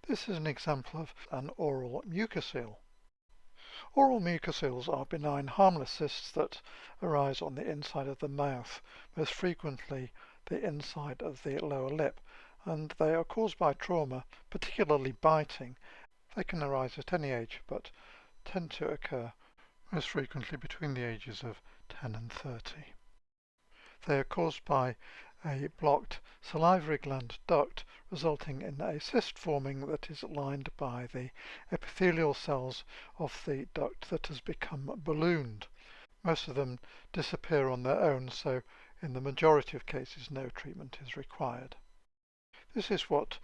This is an example of an oral mucocele. Oral mucoceles are benign, harmless cysts that arise on the inside of the mouth, most frequently the inside of the lower lip, and they are caused by trauma, particularly biting. They can arise at any age, but tend to occur most frequently between the ages of 10 and 30. They are caused by a blocked salivary gland duct, resulting in a cyst forming that is lined by the epithelial cells of the duct that has become ballooned. Most of them disappear on their own, so in the majority of cases no treatment is required. This is what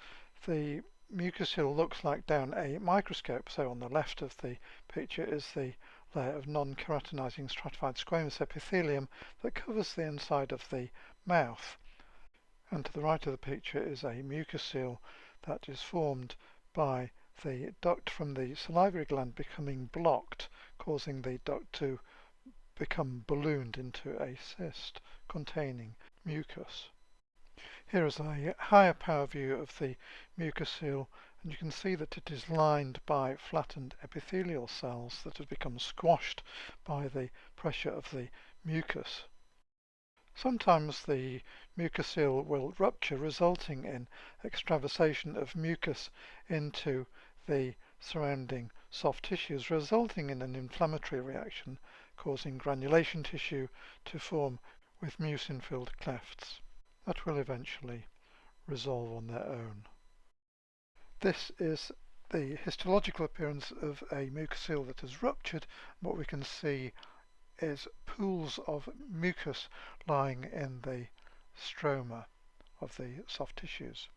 the mucocele looks like down a microscope. So on the left of the picture is the layer of non-keratinizing stratified squamous epithelium that covers the inside of the mouth. And to the right of the picture is a mucocele that is formed by the duct from the salivary gland becoming blocked, causing the duct to become ballooned into a cyst containing mucus. Here is a higher power view of the mucocele, and you can see that it is lined by flattened epithelial cells that have become squashed by the pressure of the mucus. Sometimes the mucocele will rupture, resulting in extravasation of mucus into the surrounding soft tissues, resulting in an inflammatory reaction, causing granulation tissue to form with mucin-filled clefts that will eventually resolve on their own. This is the histological appearance of a mucocele that has ruptured. What we can see is pools of mucus lying in the stroma of the soft tissues.